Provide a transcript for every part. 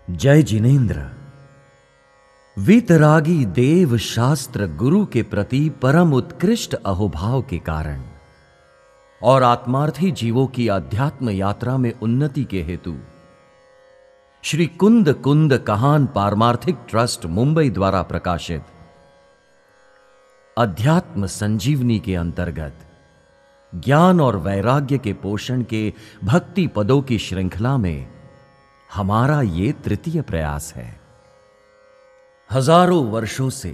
जय जिनेन्द्र। वीतरागी देव शास्त्र गुरु के प्रति परम उत्कृष्ट अहोभाव के कारण और आत्मार्थी जीवों की अध्यात्म यात्रा में उन्नति के हेतु श्री कुंद कुंद कहान पारमार्थिक ट्रस्ट मुंबई द्वारा प्रकाशित अध्यात्म संजीवनी के अंतर्गत ज्ञान और वैराग्य के पोषण के भक्ति पदों की श्रृंखला में हमारा ये तृतीय प्रयास है। हजारों वर्षों से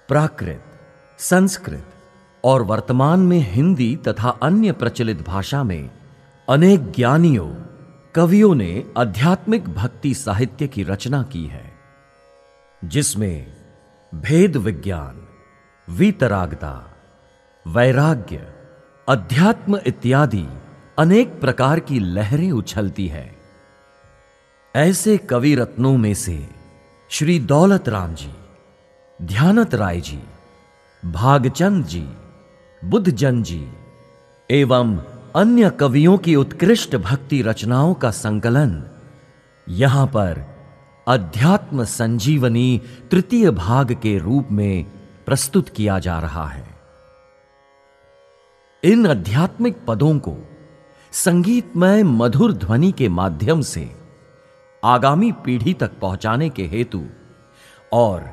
प्राकृत, संस्कृत और वर्तमान में हिंदी तथा अन्य प्रचलित भाषा में अनेक ज्ञानियों, कवियों ने आध्यात्मिक भक्ति साहित्य की रचना की है, जिसमें भेद विज्ञान, वीतरागता, वैराग्य, अध्यात्म इत्यादि अनेक प्रकार की लहरें उछलती है। ऐसे कवि रत्नों में से श्री दौलत राम जी, ध्यानत राय जी, भागचंद जी, बुद्धजन जी एवं अन्य कवियों की उत्कृष्ट भक्ति रचनाओं का संकलन यहां पर अध्यात्म संजीवनी तृतीय भाग के रूप में प्रस्तुत किया जा रहा है। इन आध्यात्मिक पदों को संगीतमय मधुर ध्वनि के माध्यम से आगामी पीढ़ी तक पहुंचाने के हेतु और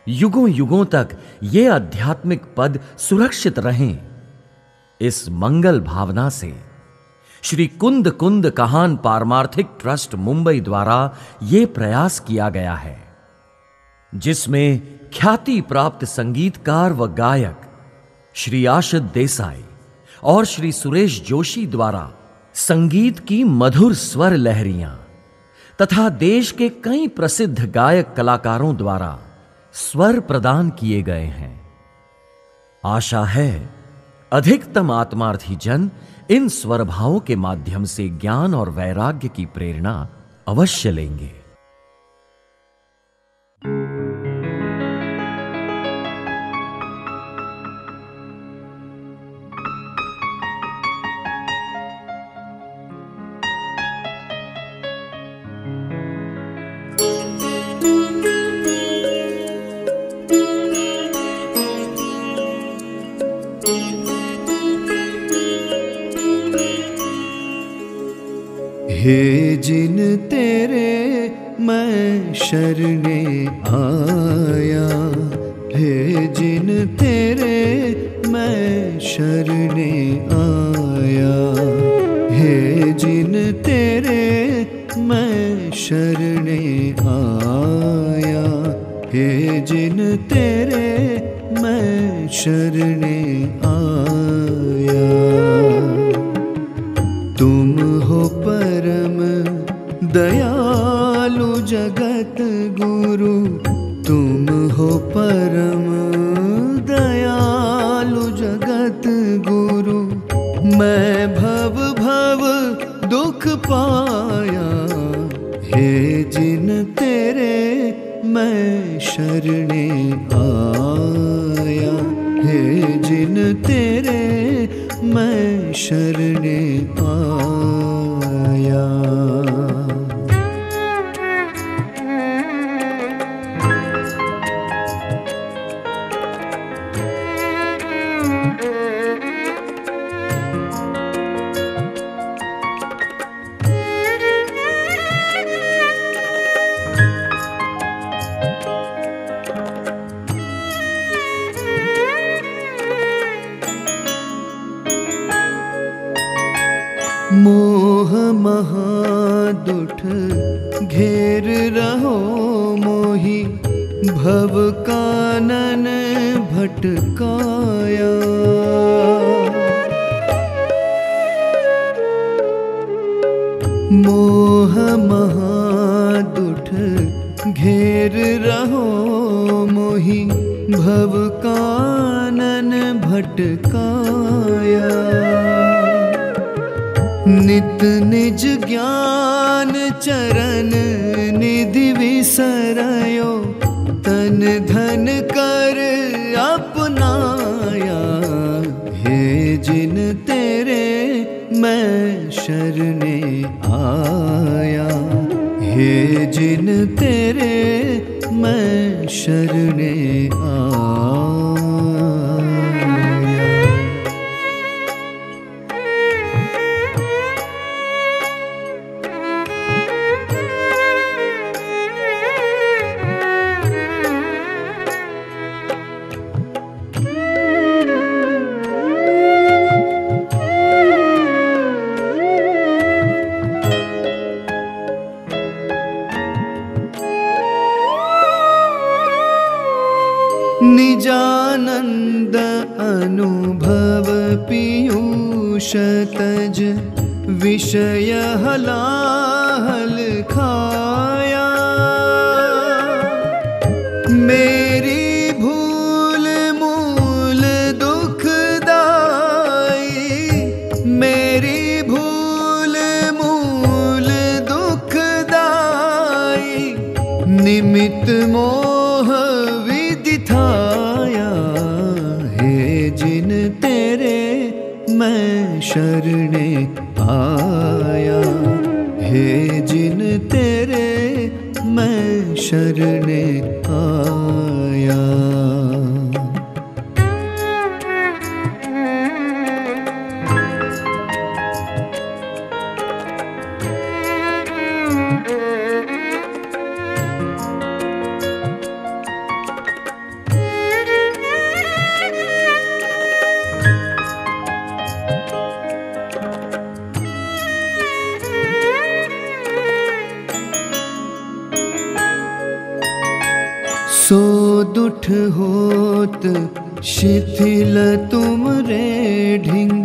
युगों युगों तक ये आध्यात्मिक पद सुरक्षित रहें, इस मंगल भावना से श्री कुंद कुंद कहान पारमार्थिक ट्रस्ट मुंबई द्वारा यह प्रयास किया गया है, जिसमें ख्याति प्राप्त संगीतकार व गायक श्री आशित देसाई और श्री सुरेश जोशी द्वारा संगीत की मधुर स्वर लहरियां तथा देश के कई प्रसिद्ध गायक कलाकारों द्वारा स्वर प्रदान किए गए हैं। आशा है अधिकतम आत्मार्थी जन इन स्वर भावों के माध्यम से ज्ञान और वैराग्य की प्रेरणा अवश्य लेंगे। हे जिन तेरे मैं शरणे आया, हे जिन तेरे मैं शरणे आया, हे जिन तेरे मैं शरणे आया, हे जिन तेरे मैं शरणे आया। तुम हो परम दयालु जगत गुरु, तुम हो परम दयालु जगत गुरु, मैं भव भव दुख पाया, हे जिन तेरे मैं शरणे आया, हे जिन तेरे मैं शरणे आया। मोह महादुठ घेर रहो मोहि, भव कानन भटकाया। मोह महादुठ घेर रहो मोहि, भव कानन भटकाया। नित निज ज्ञान चरण निधि विसरयो, तन धन कर अपनाया, हे जिन तेरे मैं शरणे आया, हे जिन तेरे मैं शरणे आया। निजानंद अनुभव पीयूष तज विषय हलाहल खाया। मेरी भूल मूल दुखदाई, मेरी भूल मूल दुखदाई, निमित्त मोह विदिथाया। हे जिन तेरे मैं शरणे आया, हे जिन तेरे मैं शरणे आया। सो दुठ होत शिथिल तुम रे ढिंग,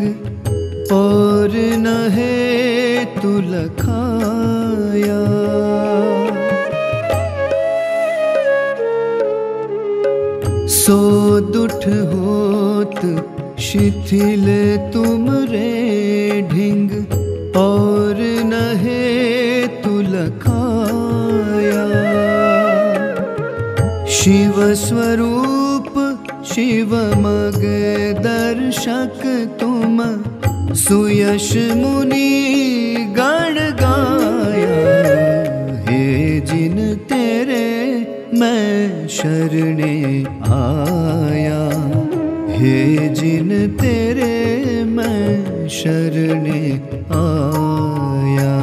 और न है तुलखाया। सो दुठ होत शिथिल तुम रे ढिंग, और न है तुलखाया। शिव स्वरूप शिव मग दर्शक तुम, सुयश मुनि गण गाया। हे जिन तेरे मैं शरणे आया, हे जिन तेरे मैं शरणे आया।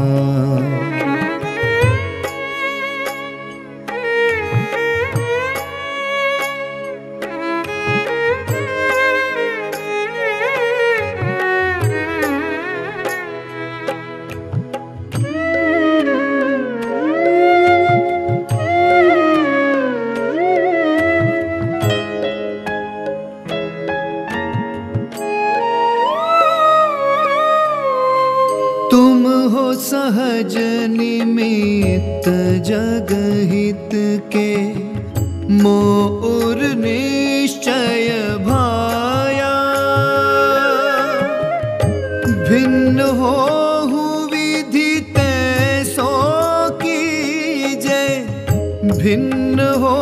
तुम हो सहज निमित्त जगहित के, मोर निश्चय भाया। भिन्न हो विधि तैसो कीजे, भिन्न हो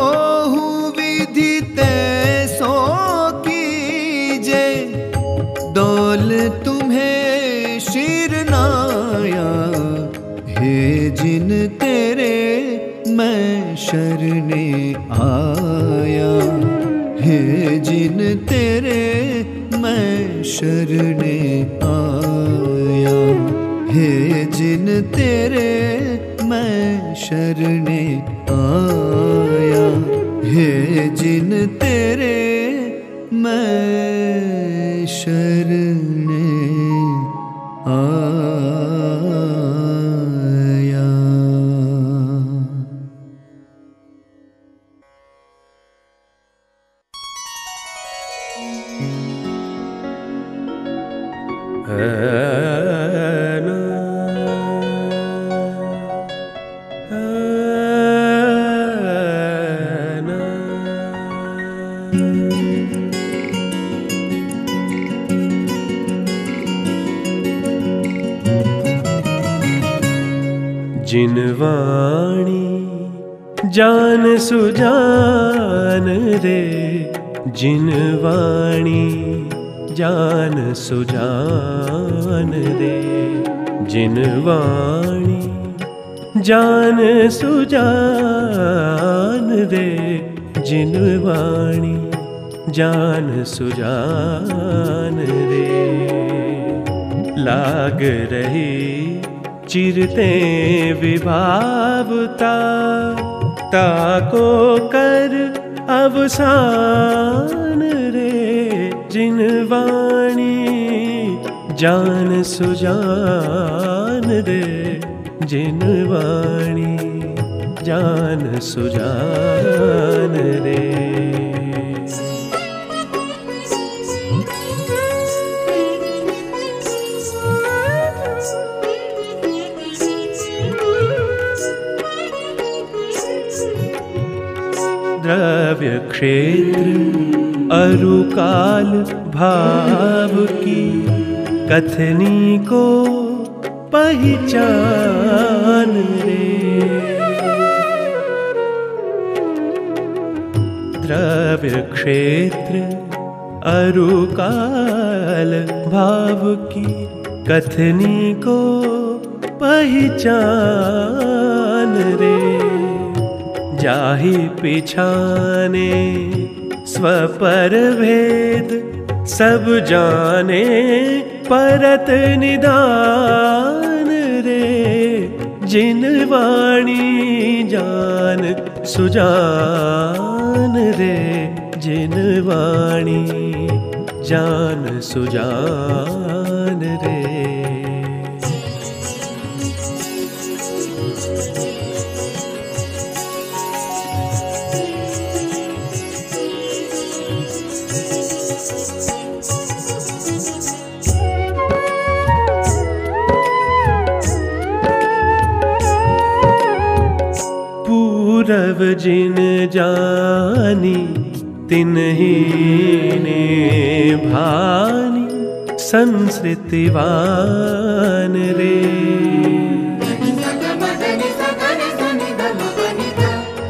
विधि तैसो कीजे। दौल तुम्हें शिरनाया, हे जिन तेरे मैं शरणे आया, हे जिन तेरे मैं शरणे आया। हे जिन तेरे मैं शरणे आया, हे जिन तेरे मैं शरणे आया। जिन वाणी जान सुजान रे, जिन वाणी जान सुजान रे, जिन वाणी जान सुजान रे जिनवाणी जान सुजान रे। लाग रही चिरते विभावता ताको कर अवसान रे जिनवाणी जान सुजान रे जिनवाणी जान सुजान रे। द्रव्य क्षेत्र अरुकाल भाव की कथनी को पहचान रे। द्रव्य क्षेत्र अरुकाल भाव की कथनी को पहचान रे। जाहि पिछाने स्वपर भेद सब जाने परत निदान रे जिनवाणी जान सुजान रे जिनवाणी जान सुजान रे। पूरव जिन जानी तिन्हीं ने भानी संस्कृतिवान रे।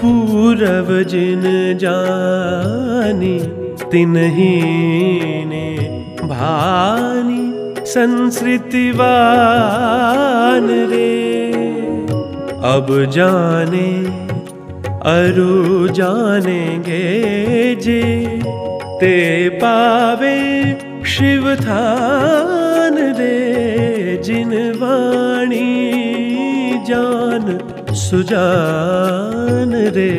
पूरव जिन जानी तिन्हीं ने भानी संस्कृतिवान रे। अब जाने अरु जानेंगे जे ते पावे शिव थान रे जिनवाणी जान सुजान रे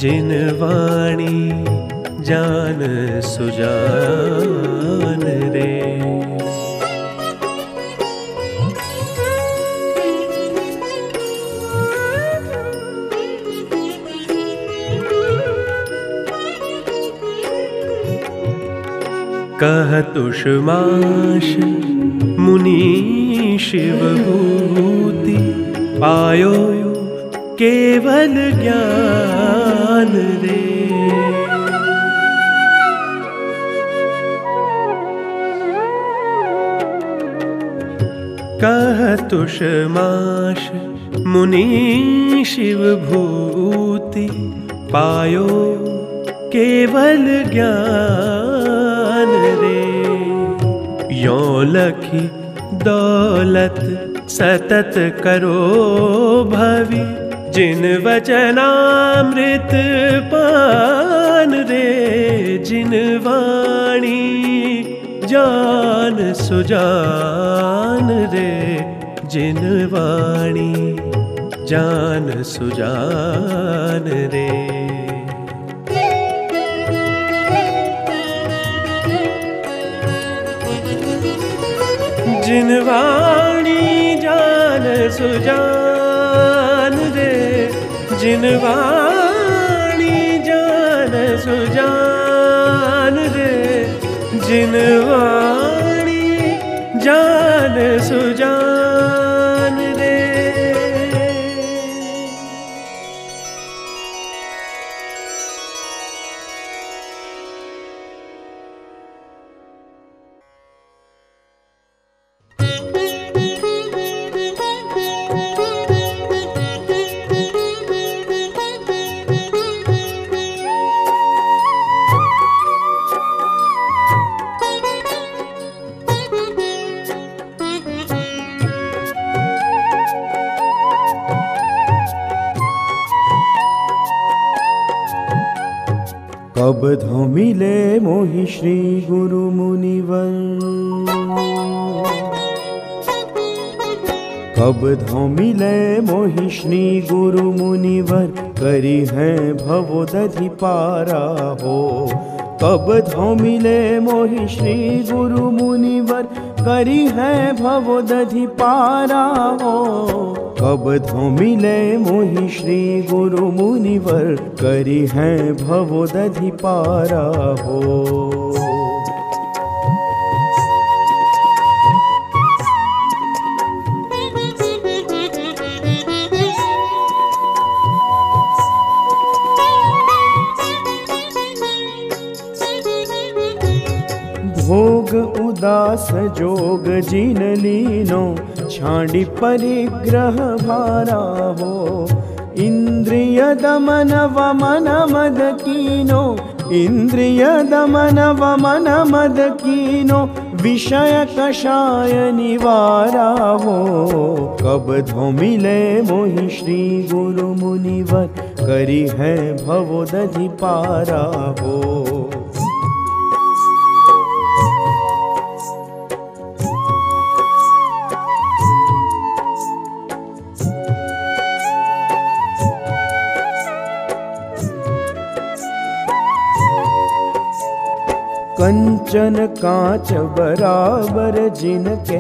जिनवाणी जान सुजान रे। कहतुषमाश मुनि शिवभूति पायो केवल ज्ञान रे। कहतुषमाश मुनि शिवभूति पायो केवल ज्ञान रे। यो लखी दौलत सतत करो भवि जिन वचनामृत पान रे जिनवाणी जान सुजान रे जिनवाणी जान सुजान रे। जिनवाणी जान सुजान रे जिनवाणी जान सुजान रे जिनवाणी जान सुजान रे। कब धो मिले मोहि श्री गुरु मुनिवर। कब धो मिले मोहि श्री गुरु मुनिवर, करी है भव दधि पारा हो। कब धो मिले मोहि श्री गुरु मुनिवर, करी है भव दधि पारा हो। कब धो मिले मोहि श्री गुरु मुनिवर, करी है भव दधि पारा हो। भोग उदास जोग जिन लीनो, छांडी परिग्रह भारा हो। इंद्रिय दमन वमन मद कीनो, इंद्रिय दमन वमन मद कीनो, विषय कषाय निवारा हो। कब धो मिले मोहि श्री गुरु मुनिवर, करी है भव दधि पारा हो। कंचन कांच बराबर जिनके,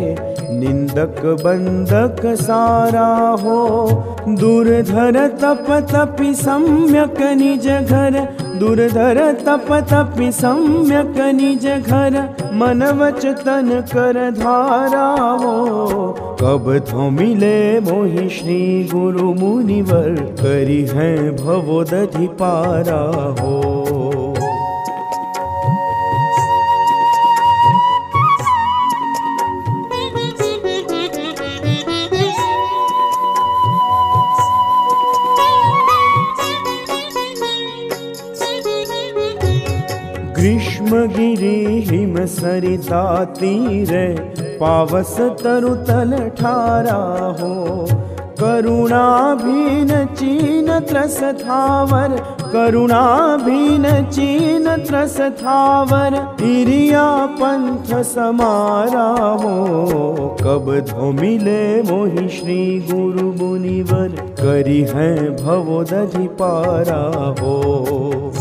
निंदक बंदक सारा हो। दुर्धर तप तपि सम्यक निज घर, दुर्धर तप तपि सम्यक निज घर, मन वच तन कर धारा हो। कब धो मिले मोहि श्री गुरु मुनिवर, करी है भव दधि पारा हो। ग्रीष्म गिरि हिम सरिता तीरे, पावस तरु तल ठारा हो। करुणा भीन चीन त्रस थावर, करुणा भीन चीन त्रस थावर, इरिया पंथ समारा हो। कब धो मिले मोहि श्री गुरु मुनिवर, करी है भव दधि पारा हो।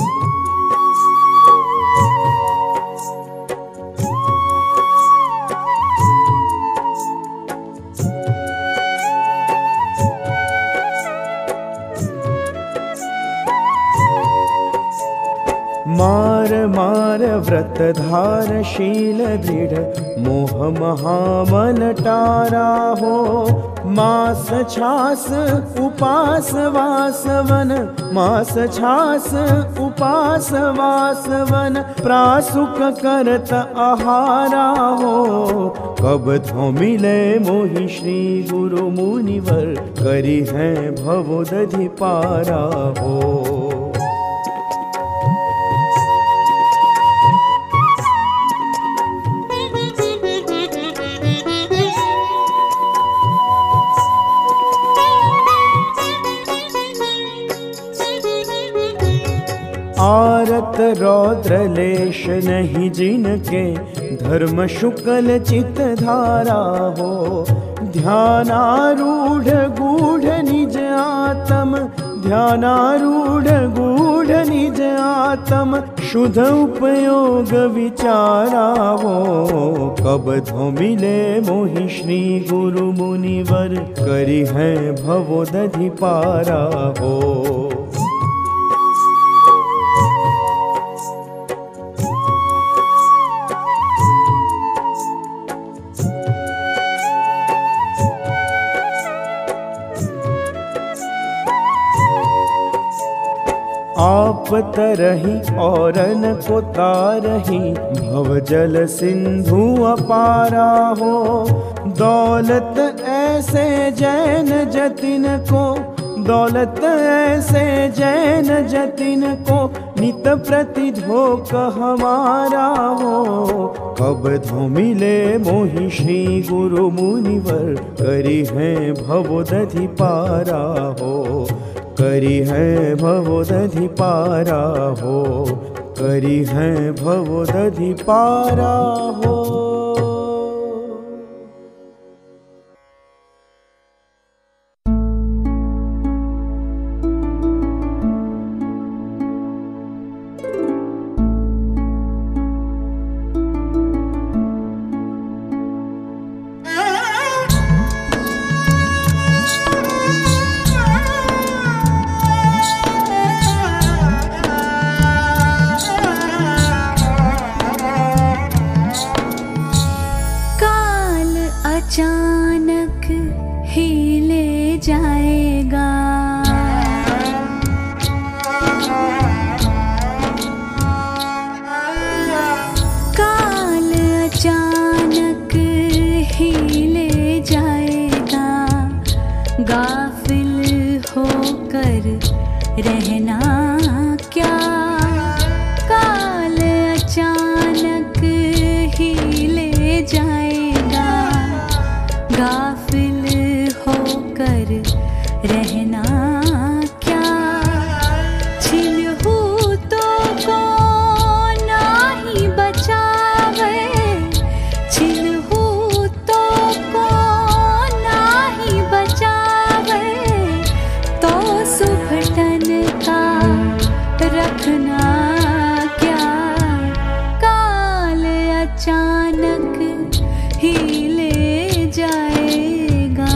मार मार व्रत धार शील दृढ़, मोह महामल टारा हो। मास छास उपास वासवन, मास छास उपास वासवन, प्रासुक करत आहारा हो। कब धो मिले मोहि श्री गुरु मुनिवर, करी है भव दधि पारा हो। आरत रौद्र लेश नहीं जिनके, धर्म शुक्ल चित धारा हो। ध्यानारूढ़ गूढ़ निज आत्म, ध्यानारूढ़ गूढ़ निज आत्म, शुद्ध उपयोग विचारा हो। कब धो मिले मोहि श्री गुरु मुनिवर, करी है भव दधि पारा हो। आप तरही औरन को तारही, भव जल सिंधु अपारा हो। दौलत ऐसे जैन जतिन को, दौलत ऐसे जैन जतिन को, नित प्रतिधोक हमारा हो। कब धो मिले मोहि श्री गुरु मुनिवर, करी है भव दधि पारा हो। करी है भव दधि पारा हो, करी हैं भव दधि पारा हो। अचानक ही ले जाएगा, काल अचानक ही ले जाएगा, गाफिल होकर रहना क्या, काल अचानक ही ले जाएगा, गाफिल होकर रहना क्या, छिलहू तो को नाही बचावे, छिलहू तो को नाही बचावे, तो सुभटन का रखना क्या, काल अचानक ही ले जाएगा।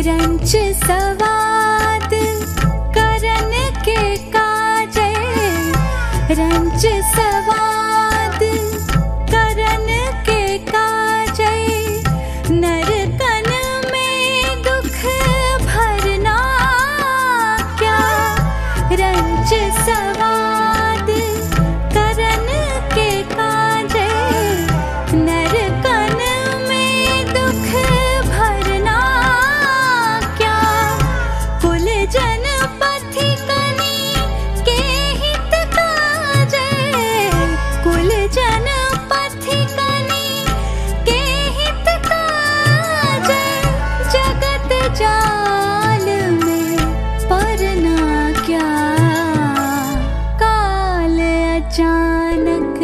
रंच सवाद करन के काजे, रंच सवाद करन के काजे, नरकन में दुख भरना क्या, रंच सवाद करन के काजे, नरकन में दुख भरना क्या, कुल जन पथिकनी के हित काजे, कुल जन पथिकनी के हित काजे, जगत जाल में परना क्या, काल अचानक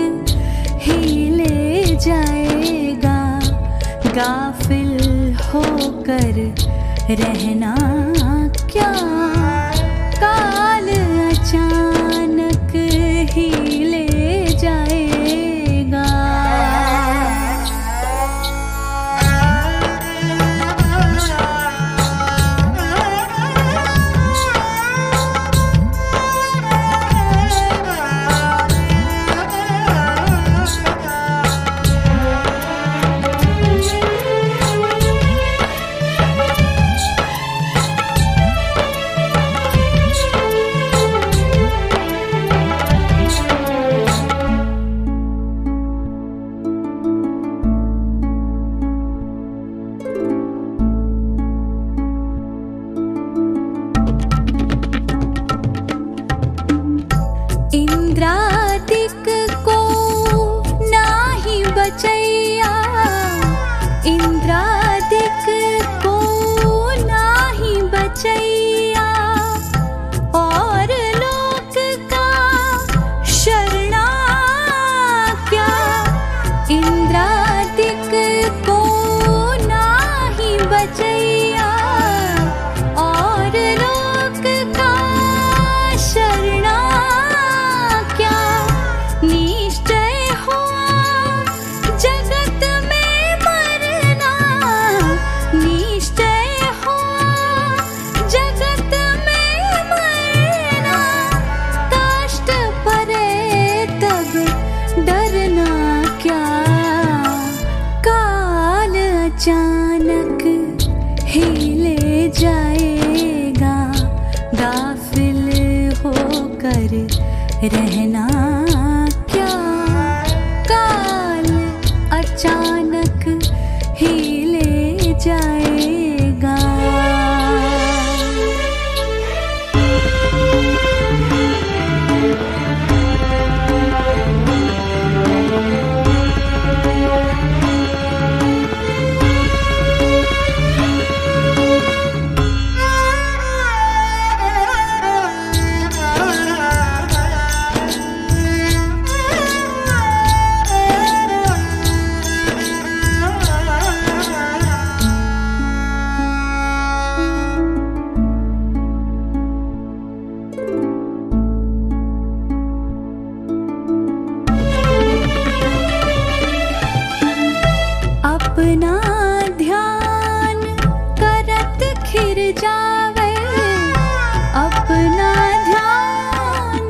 ही ले जाएगा, गाफिल होकर रहना क्या, काल अचानक ही ले जाएगा। इंद्रादिक को नाही बचैया, इंद्रादिक को नाही बचैया, और लोक का शरणा क्या, इंद्रादिक को नाही बचैया, और लोक का शरणा क्या, निश्चय हुआ जग रहना क्या, काल अचानक ही ले जाएगा। अपना ध्यान करत खिर जावे, अपना ध्यान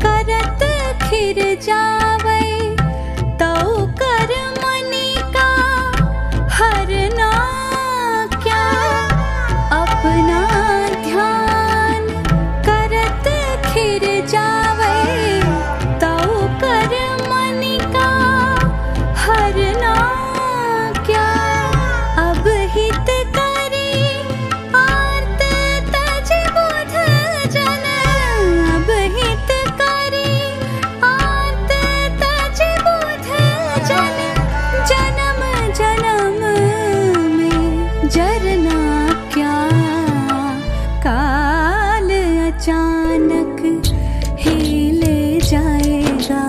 करत खिर जावे, तो कर मनि का हरना क्या। अपना ध्यान करत खिर जावे, तो कर मनि का हरना क्या। अब हित करी आर्त तज बुध जन, अब हित करी आर्त तज बुध जन, जन्म जन्म में जरना क्या। काल अचानक ही ले जाएगा,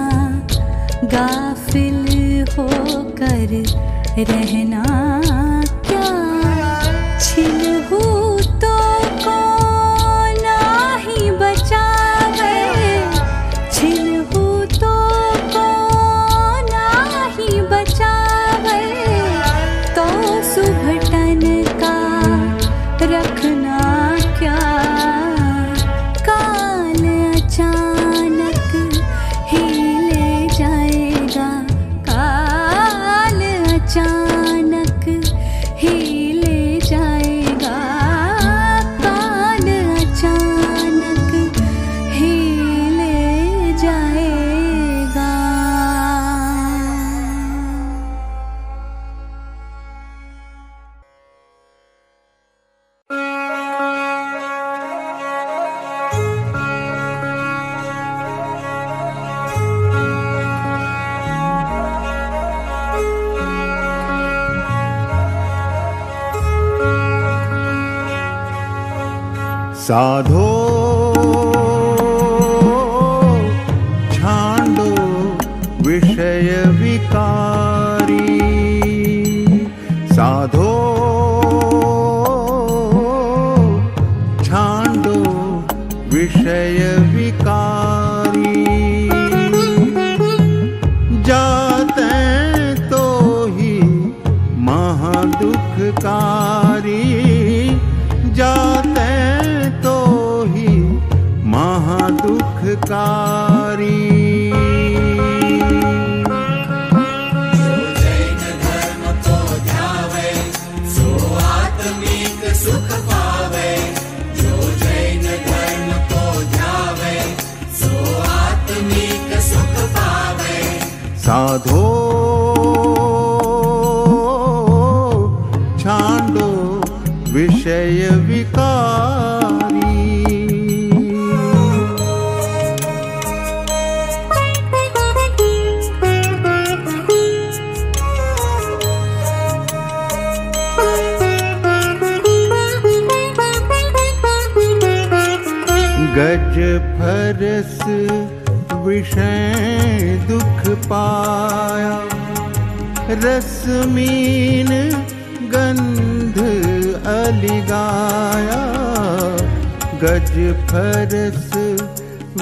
गाफिल होकर रहना क्या। छिलहू तो को नाही बचावे, छिलहू तो को नाही बचावे, तो सुभटन का रखना क्या। काल अचानक ही ले जाएगा, काल अचानक ही ले जाएगा, काल अचानक ही ले जाएगा। साधो छांडो विषय विकारी, साधो छांडो विषय विकारी। जाते तो ही महादुखकारी, जाते तो ही महादुखकारी। जो जैन धर्म को ध्यावे, सो आत्मिक सुख पावे। जो जैन धर्म को ध्यावे, सो आत्मिक सुख पावे। साधो छांडो विषय विकारी। गज फरस विषय दुख पाया, रसमीन गंध अलिगाया। गज फरस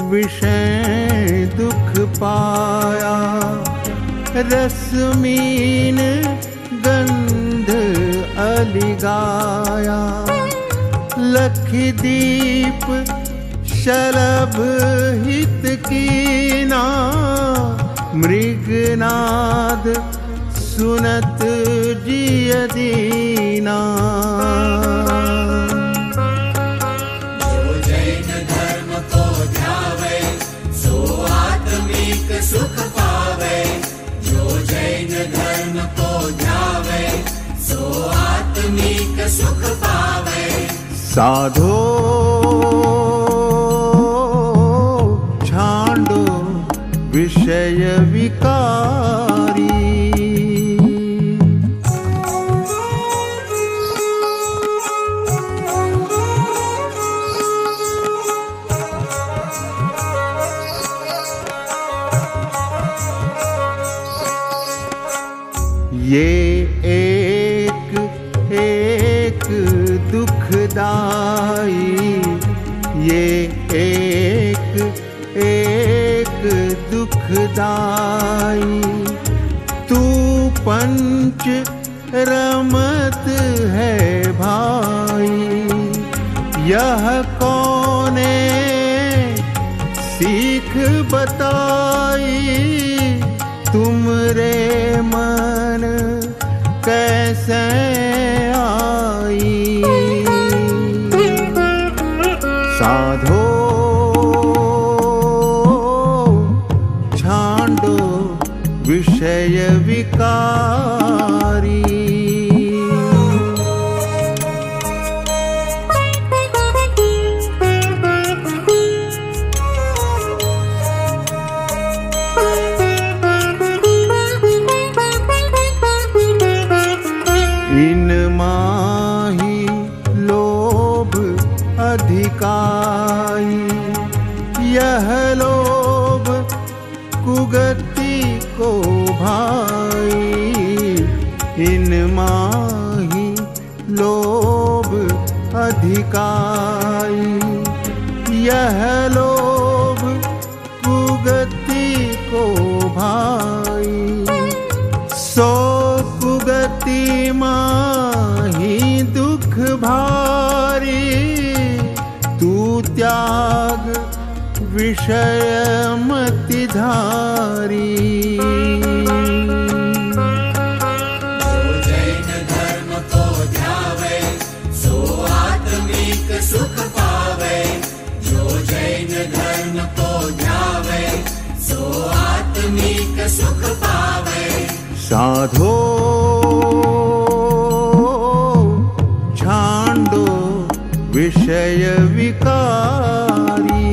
विषय दुख पाया, रसमीन गंध अलिगाया। लखदीप शलभ हित कीना, मृगनाद सुनत जिय दीना। जो जैन धर्म को ध्यावे, सो साधो छांडो विषय विकारी। ये एक एक दुखदाई, ये एक एक दुखदाई। तू पंच रमत है भाई, यह कौने सीख बताई। तुमरे मन कैसे आई। साधो छांडो विषय विकारी। इन माही लोभ अधिकाई, यह लोभ कुगति को भाई। इन माही लोभ अधिकाई, यह लोभ कुगति को भाई। सो कुगति माही दुख भारी, तू त्याग विषय मति धारी। जो जैन धर्म को ध्यावे, सो आत्मिक सुख पावे। जो जैन धर्म को ध्यावे, सो आत्मिक सुख पावे। साधो छांडो विषय विकारी।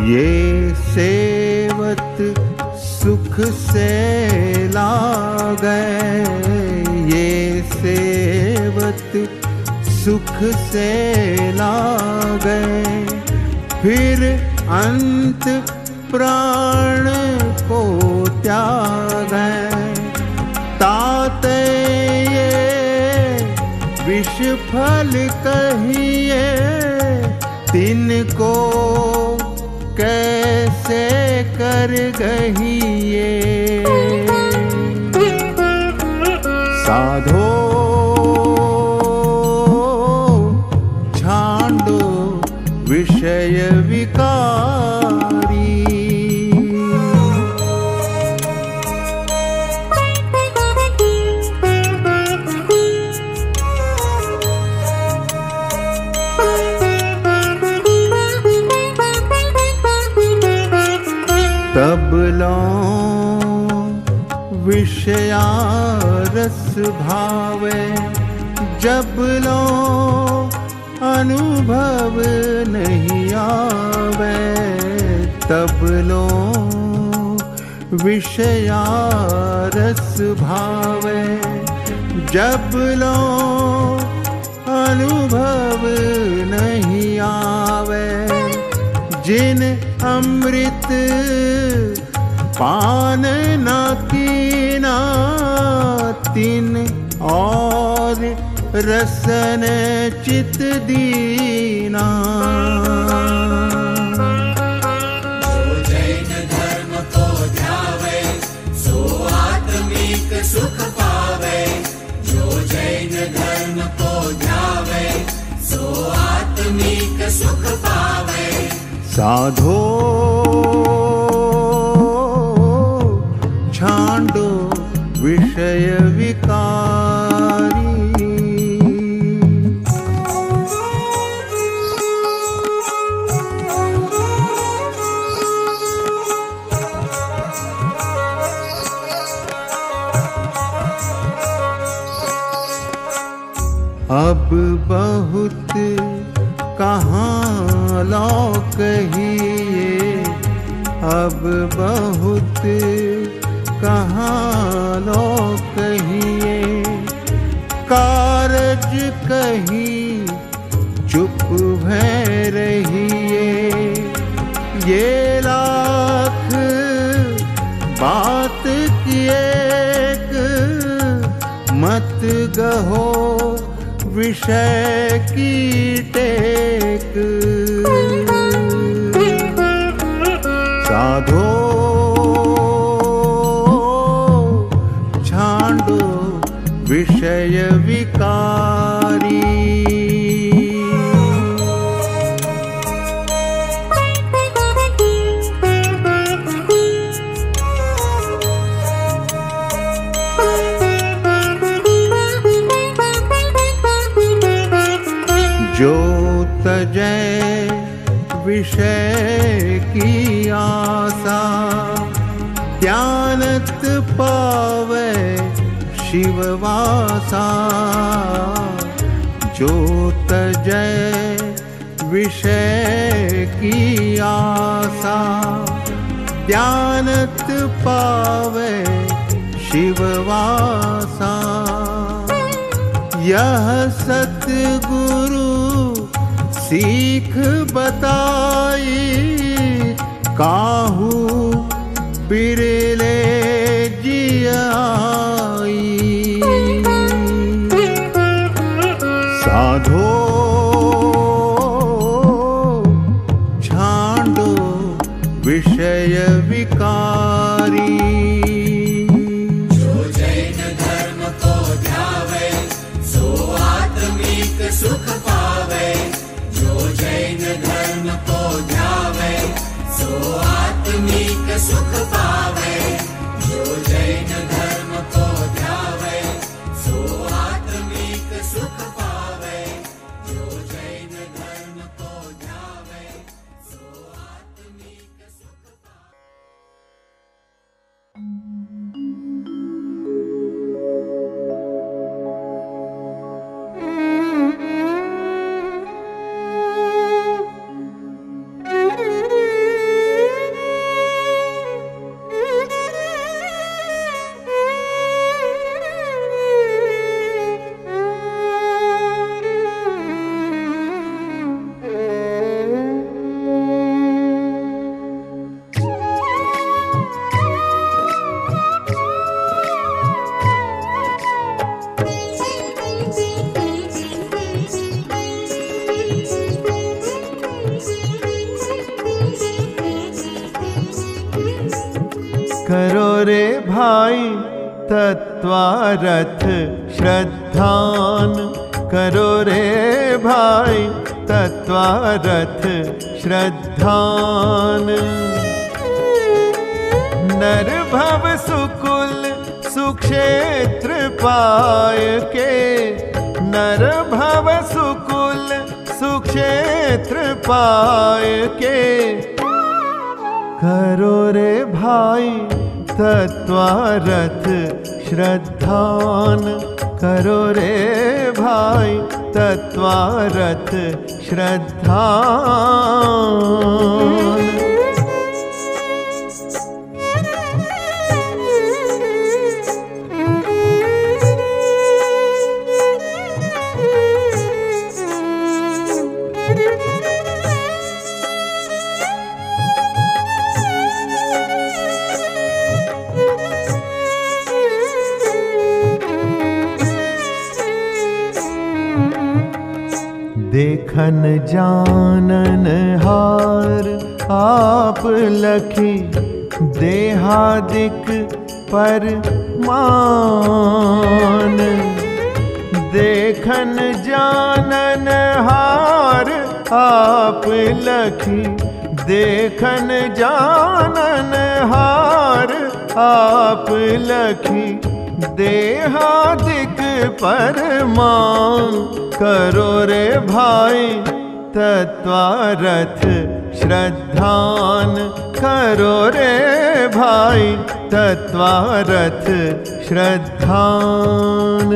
ये सेवत सुख से लागे, ये सेवत सुख से लागे। फिर अंत प्राण को त्यागे। ताते ये विष फल कहिए, तिनको कैसे कर गहिए। साधो छांडो विषय विकारी। तब लो विषया रस भावे, जब लो अनुभव नहीं आवे। तब लो विषया रस भावे, जब लो अनुभव नहीं आवे। जिन अमृत पान न कीना, तिन और रसन चित दीना। जो जैन धर्म को ध्यावे, सो आत्मिक सुख पावे। जो जैन धर्म को ध्यावे, सो आत्मिक सुख पावे। साधो छांडो विषय विकारी। अब बहुत कहाँ लो कहिए, अब बहुत कहाँ लो कहिए। कारज कहीं चुप भय रहिए, ये लाख बात की एक मत गहो विषय की टेक। साधो छांडो विषय विकारी, जो तजय विषय की आशा, ज्ञानत पावे शिववासा। जो तजय विषय की आशा, ज्ञानत पावे शिववासा। यह सतगुरु सीख बताई, काहू बिरले जियाई। साधो छांडो विषय विकारी, सुख पावे। जो जैन धर्म को ध्यावे, सो आत्मिक सुख पावे। जो जैन धर्म को ध्यावे, सो आत्मिक सुख पावे। जो जैन धर्म को ध्यावे, सो आत्मिक सुख पावे। करो रे भाई तत्वारथ श्रद्धान, करो रे भाई तत्वारथ श्रद्धान। नर भव सुकुल सुक्षेत्र पाय के, नर भव सुकुल सुक्षेत्र पाय के। करो रे भाई तत्वारथ श्रद्धान, करो रे भाई तत्वारथ श्रद्धान। देखन जानन हार आप लखी, देहादिक पर मान। देखन जानन हार आप लखी, देखन जानन हार आप लखी। देहादिक परमान, करो रे भाई तत्वारथ श्रद्धान, करो रे भाई तत्वारथ श्रद्धान।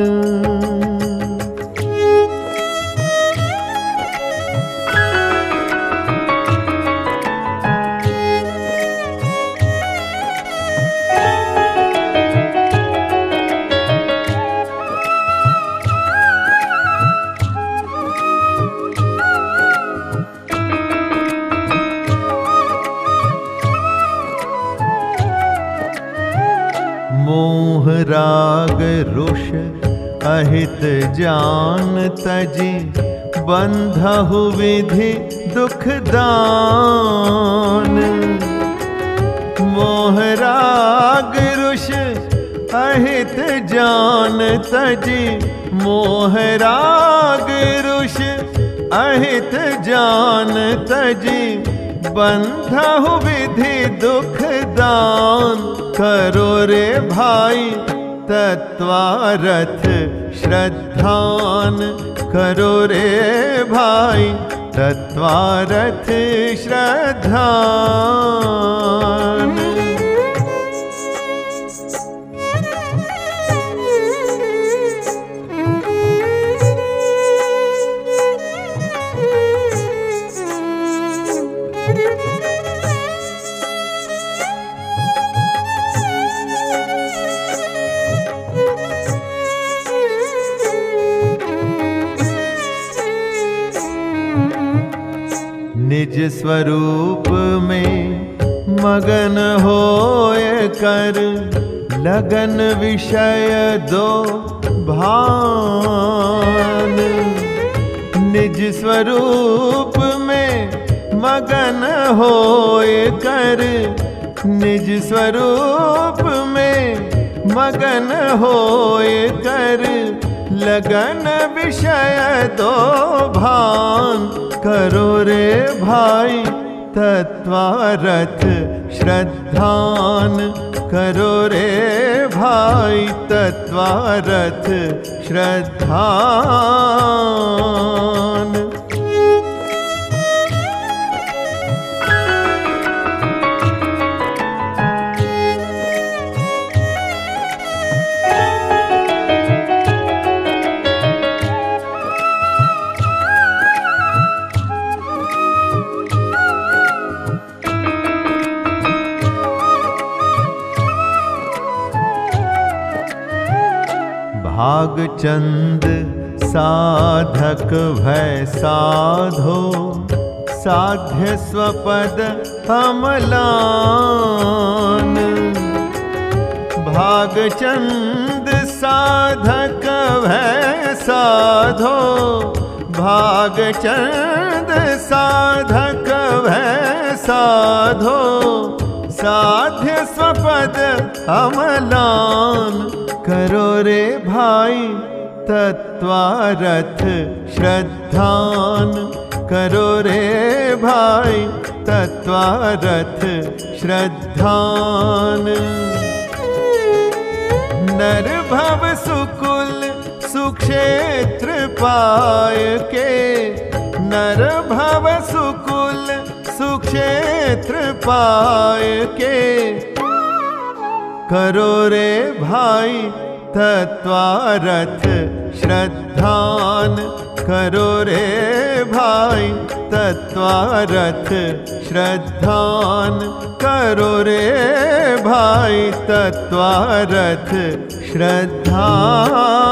राग रुष अहित जान तजी, बंधहु विधि दुख दान। मोह राग रुष अहित जान तजी, मोह राग रुष अहित जान तजी, बंधहु विधि दुख दान। करो रे भाई तत्वारथ श्रद्धान, करो रे भाई तत्वारथ श्रद्धान। निज स्वरूप में मगन होय कर, लगन विषय दो भान। निज स्वरूप में मगन होय कर, निज स्वरूप में मगन होय कर, लगन विषय दो भान। करो रे भाई तत्वारथ श्रद्धान, करो रे भाई तत्वारथ श्रद्धान। भागचंद साधक भय साधो, साध्य स्वपद अमलान। भागचंद साधक भय साधो, भागचंद साधक भय साधो, साध्य स्वपद अमलान। करो रे भाई तत्वारथ श्रद्धान, करो रे भाई तत्वारथ श्रद्धान। नर भव सुकुल सुक्षेत्र पाय के, नर भव सुकुल सुक्षेत्र पाय के, करो रे भाई तत्वारथ श्रद्धान, करो रे भाई तत्वारथ श्रद्धान, करो रे भाई तत्वारथ श्रद्धान।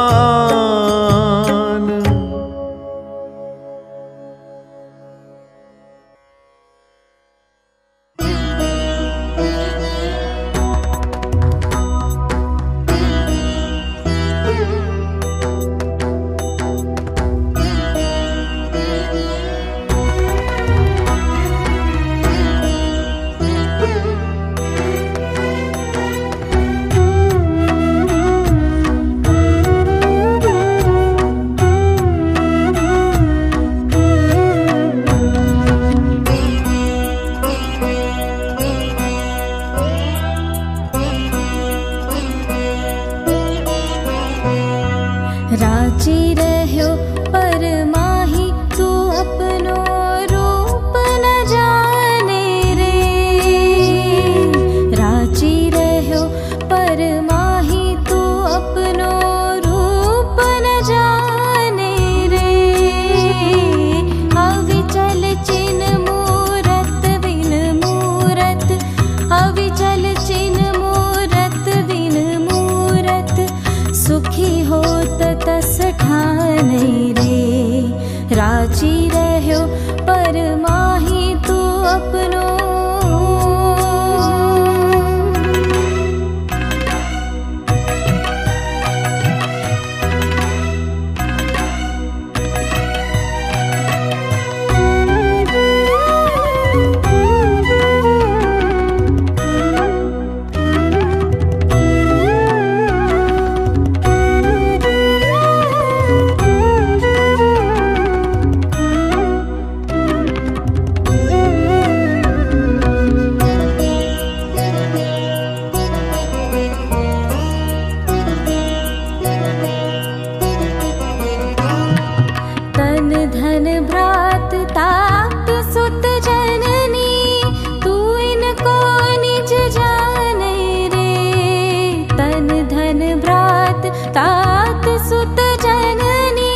सुत जननी,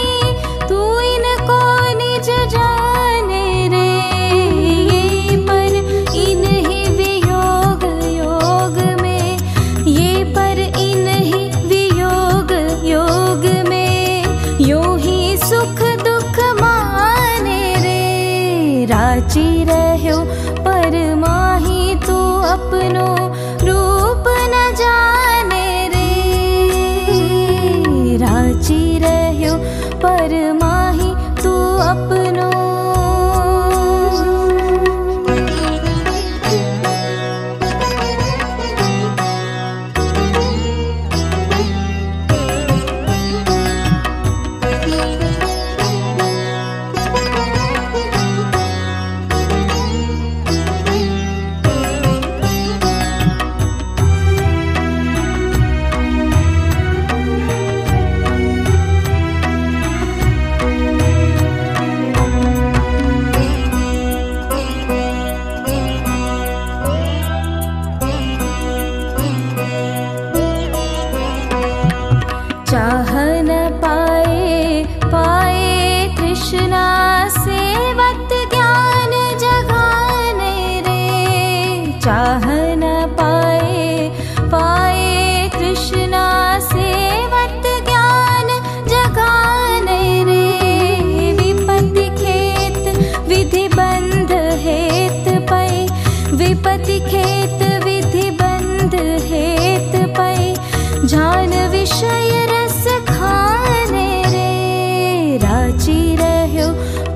तू इनको निज जाने रे। ये पर इन्हीं वियोग योग में, ये पर इन्हीं वियोग योग में, यूं ही सुख दुख माने रे। राजी रहो पर माही तू अपनो रूप न जाने रे। राजी रहो पर माही तू अपनो। चाह न पाए पाए कृष्णा सेवत ज्ञान जगाने रे। चाह न पाए पाए कृष्णा सेवत ज्ञान जगाने रे। विपत्ति खेत विधि बंध हेत पै, विपत्ति खेत विधि बंध हेत पै, जान विषय रस खाने रे। राजी रहो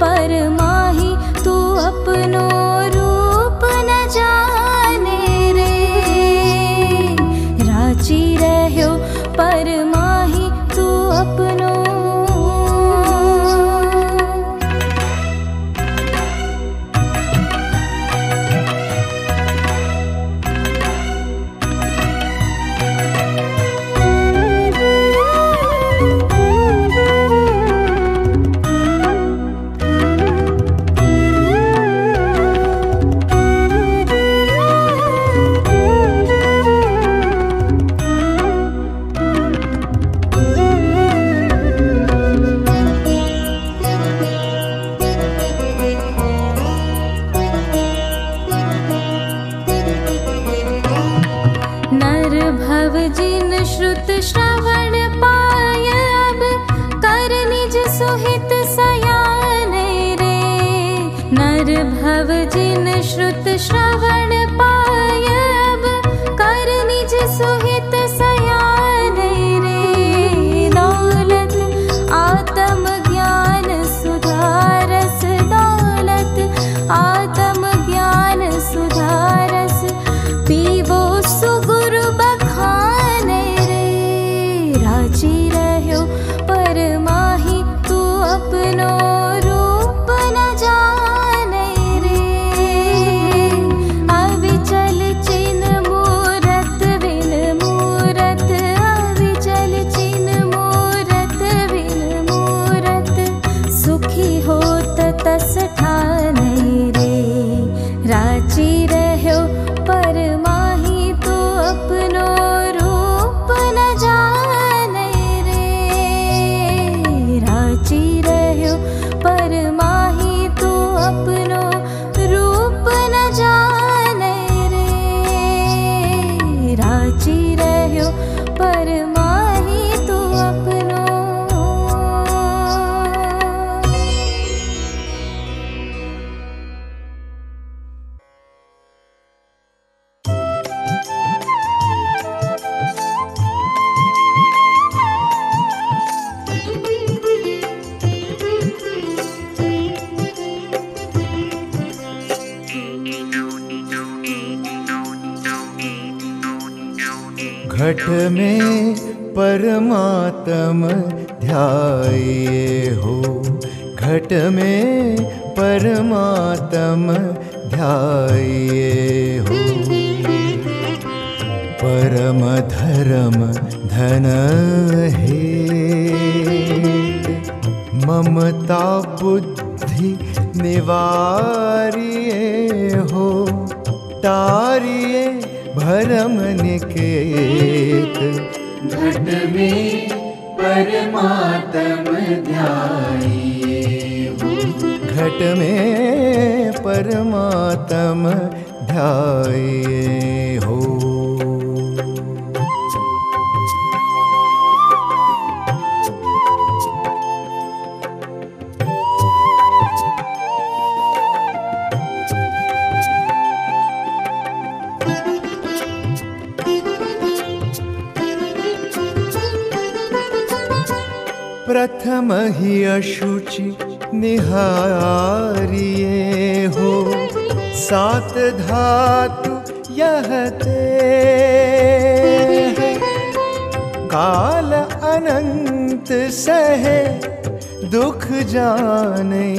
पर माही तू अपनो रूप न जाने रे। राजी रहो पर माही तू अपनो। नर भव जिन श्रुत श्रवण पाय, अब कर निज सुहित सयाने रे। नर भव जिन श्रुत श्रवण पाय, अब कर निज सुहित सयाने रे। दौलत आत्म ज्ञान सुधारस, दौलत आत्म ज्ञान सुधारस, पीवो सुगुरु बखाने रे। राजी रहो पर माही तू अपनो रूप न जाने रे। अविचल चिन्ह मूरत बिन मूरत, अविचल चिन्ह मूरत बिन मूरत, सुखी होत तस ठाने रे। राजी रहो पर माही तू अपनो रूप न जाने रे। राजी रहो पर माही तू अपनो रूप न जाने रे। राजी रहो पर माही तू अपनो। घट में परमात्म ध्याये हो, घट में परमात्म ध्याये हो। परम धर्म धन हेत, ममता बुद्धि निवारिये हो। तारिये भरम निकेत, घट में परमात्म ध्याइए हो। घट में परमात्म ध्याइए हो। प्रथम ही अशुचि निहारिए हो। सात धातु यह ते है। काल अनंत सहे दुख जाने।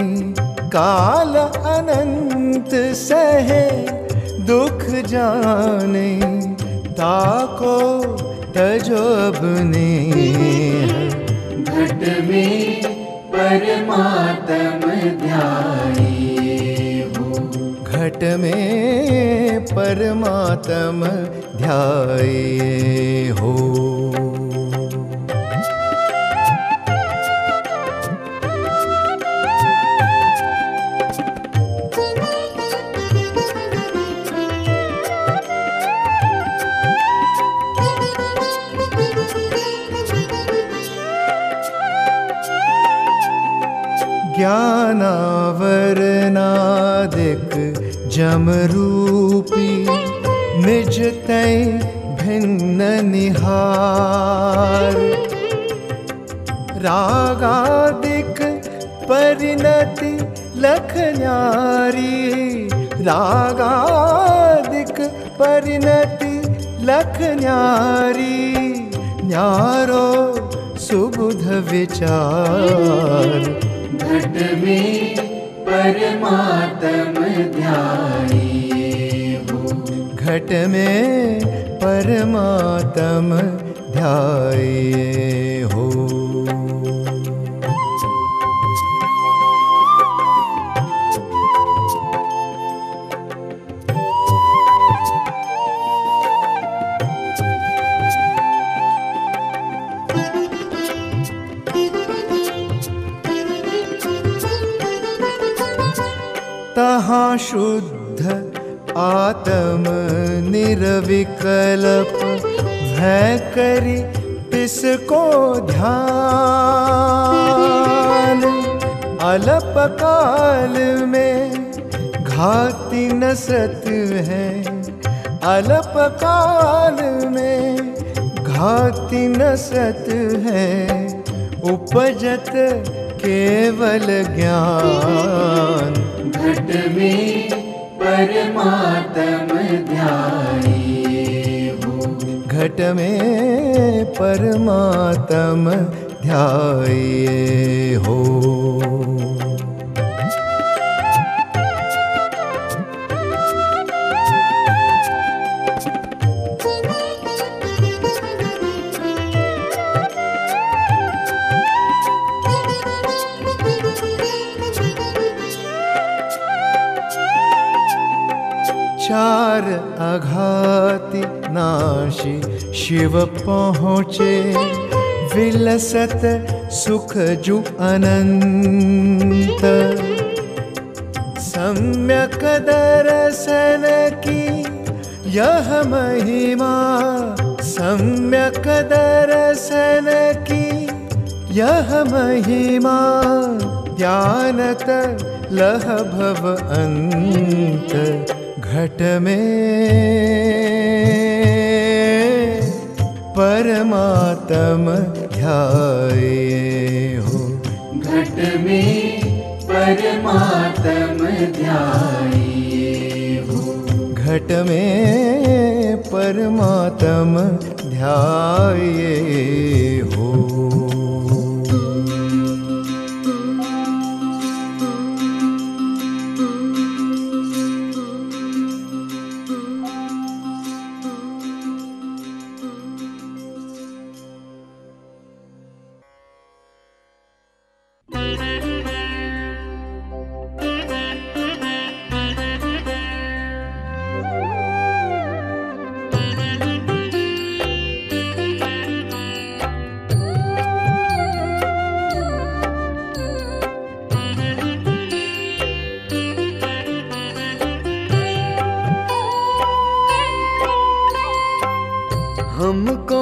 काल अनंत सहे दुख जाने। ताको तजो अपने घट में परमात्म ध्याइए हो। घट में परमात्म ध्याइए हो। ज्ञानावरणादिक जमरूपी निज तै भिन्न निहार। रागादिक परिणति लख न्यारी। रागादिक परिणति लख न्यारी। न्यारो सुबुध विचार। घट में परमात्म ध्याइए हो। घट में परमात्म ध्याइए हो। तहाँ शुद्ध आत्म निर्विकल्प भय करी तिसको ध्यान। अल्प काल में घाति नसत है। अल्प काल में घाति नसत है। उपजत केवल ज्ञान। घट में परमात्म ध्याइए हो। घट में परमात्म ध्याइए हो। चार अघाति नाशी शिव पहुँचे। विलसत सुख जु अनंत। सम्यक दर्शन की यह महिमा। सम्यक दर्शन की यह महिमा। ज्ञानत लह भव अंत। घट में परमात्म ध्याइए हो। घट में परमात्म ध्याइए हो। घट में परमात्म ध्याइए हो। हमको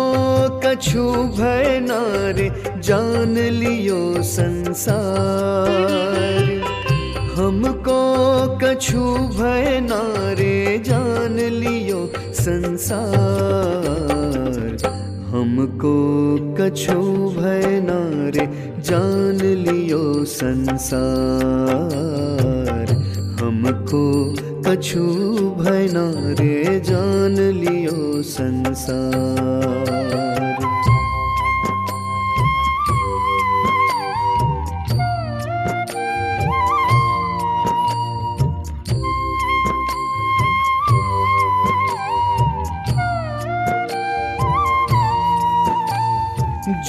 कछु भय नारे जान लियो संसार। हमको कछु भय नारे जान लियो संसार। हमको कछु भय नारे जान लियो संसार। हमको कछु भय नारे जान लियो संसार।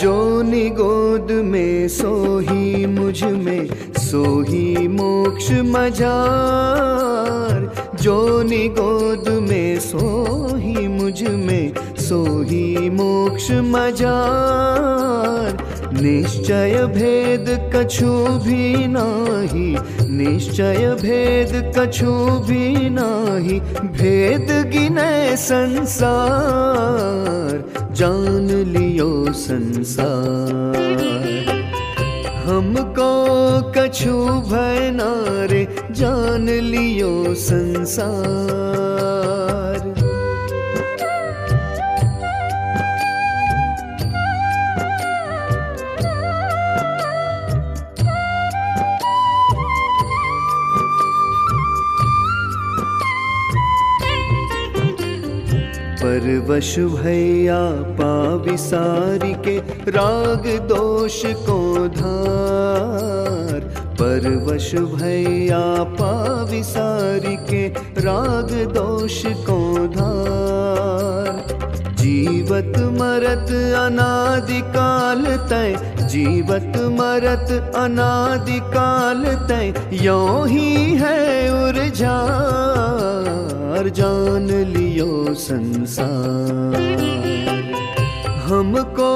जो निगोद में सोही मुझ में सोही मोक्ष मजार। जो निगोद में सोही मुझ में सोही मोक्ष मजार। निश्चय भेद कछु भी नाही, निश्चय भेद कछु भी नाही। भेद गिने संसार, जान लियो संसार। हमको कछु भय नारे जान लियो संसार। परवश भैया पाविसारी के राग दोष को धार। परवश भैया पाविसारी के राग दोष को धार। जीवत मरत अनादिकाल तय, जीवत मरत अनादिकाल तय। यों ही है उर्जार, जान लियो संसार। हमको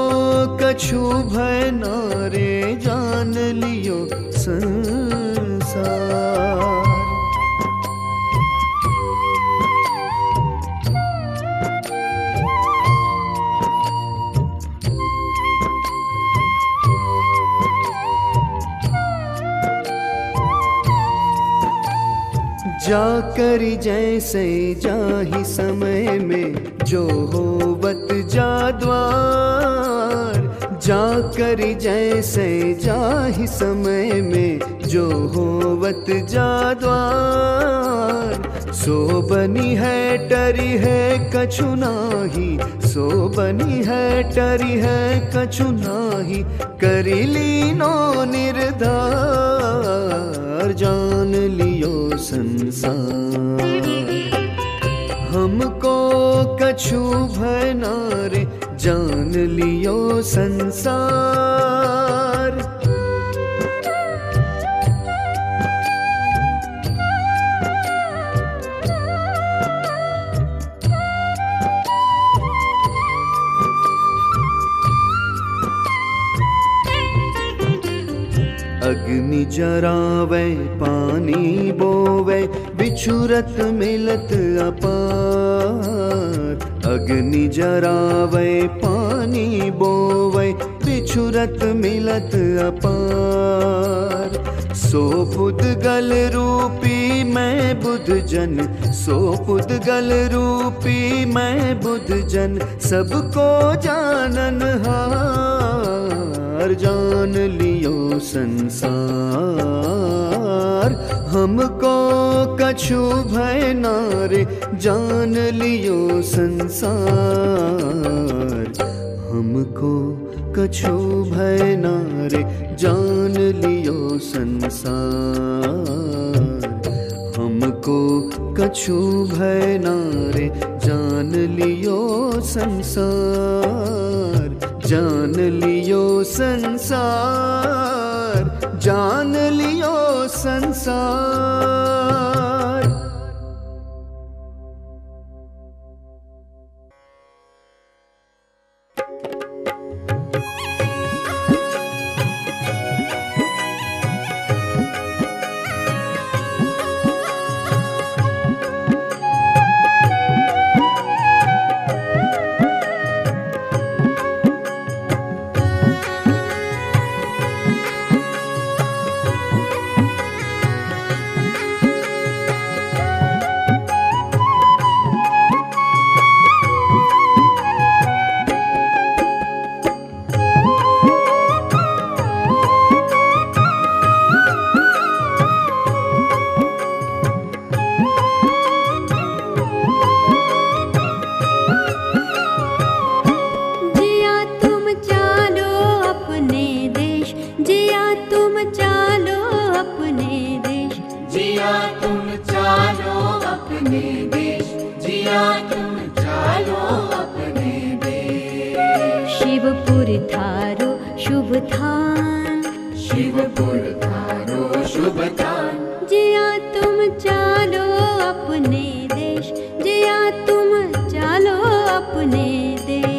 कछु भय नारे जान लियो संसार। जाकर जैसे जाहि समय में जो होवत जा द्वार। जाकर जैसे जाहि समय में जो होवत जा द्वार। सो बनी है टरी है कछु नाही, सो बनी है टरी है कछु नाही। करी लीनो निर्धार, जान लियो संसार। हमको कछु भय नारे जान लियो संसार। अग्नि जरावे पानी बोवे बिछुरत मिलत अपार। अग्नि जरावे पानी बोवे बिछुरत मिलत अपार। सो पुद्गल रूपी मैं बुध जन, सो पुद्गल रूपी मैं बुध जन। सबको जानन हार, जान लियो संसार। हमको कछु भय नारे जान लियो संसार। हमको कछु भय नारे जान लियो संसार। हमको कछु भय नारे जान लियो संसार। जान लियो संसार, जान लियो संसार। जिया तुम चालो अपने देश। शिवपुर थारो शुभ थान, शिवपुर थारो शुभ थान। जिया तुम चालो अपने देश, जिया तुम चालो अपने देश।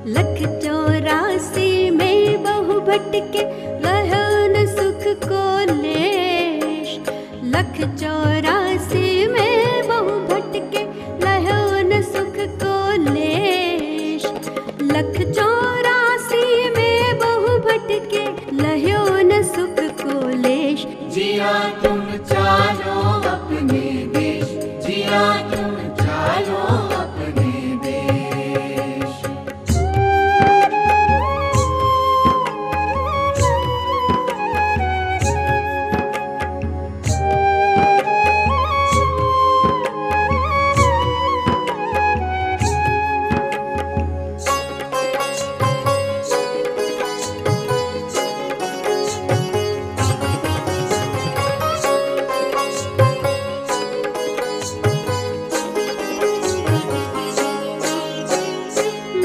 लख 84 में बहु भटके रहो न सुख को लेश। लख 84 में बहु भटके रहो न सुख को लेश। लख 84 में बहु भटके रहो न सुख को लेश। जिया तुम चालो अपने देश। जिया तुम चालो अपने देश।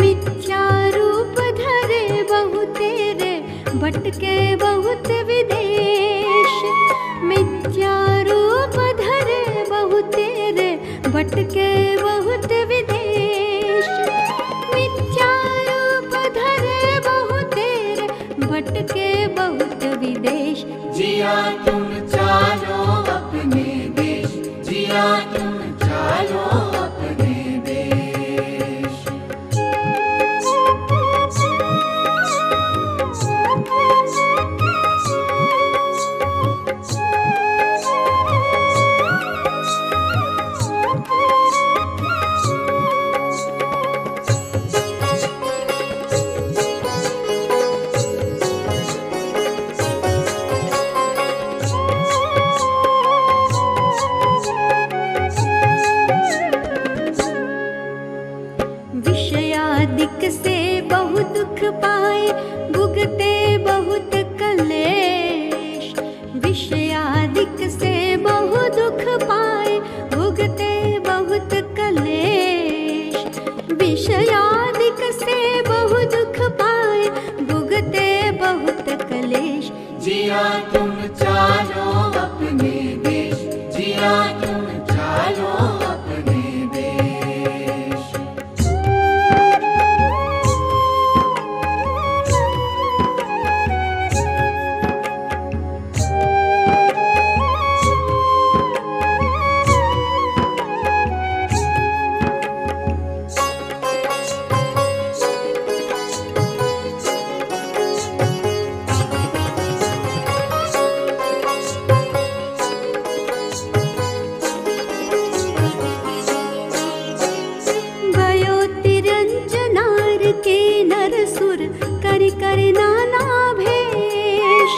मिथ्या रूप धरे बहु तेरे, भटके बहुत विदेश। मिथ्या रूप धरे बहु तेरे, भटके बहुत विदेश। मिथ्या रूप धरे बहु तेरे, भटके बहुत विदेश। जिया तुम चालो अपने देश। जिया तुम चालो अपने देश। विषयादिक से बहु दुख पाए, भुगते बहुत कलेश। विषयादिक से बहु दुख पाए, भुगते बहुत कलेश। विषयादिक से बहु दुख पाए, भुगते बहुत कलेश। जिया तुम चालो अपने देश। जिया तुम चालो अपने देश। भयो तिरंजनार के नरसुर करि करि नाना भेष।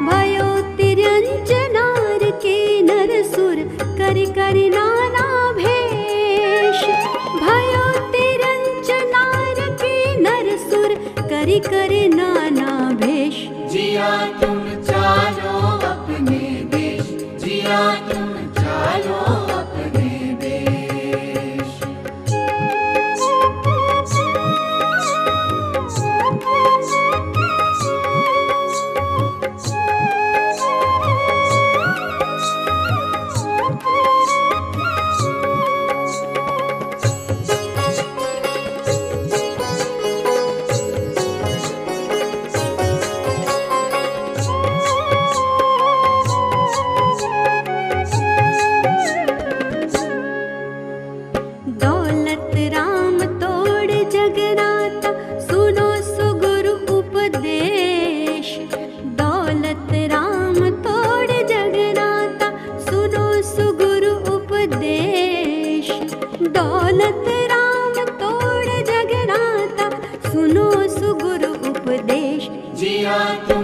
भयो तिरंजनार के नरसुर करि करि नाना भेष। भयो तिरंजनार के नरसुर करि करि नाना भेष। जिया तुम चालो अपने देश। जिया तुम चालो अपने देश। जिया तुम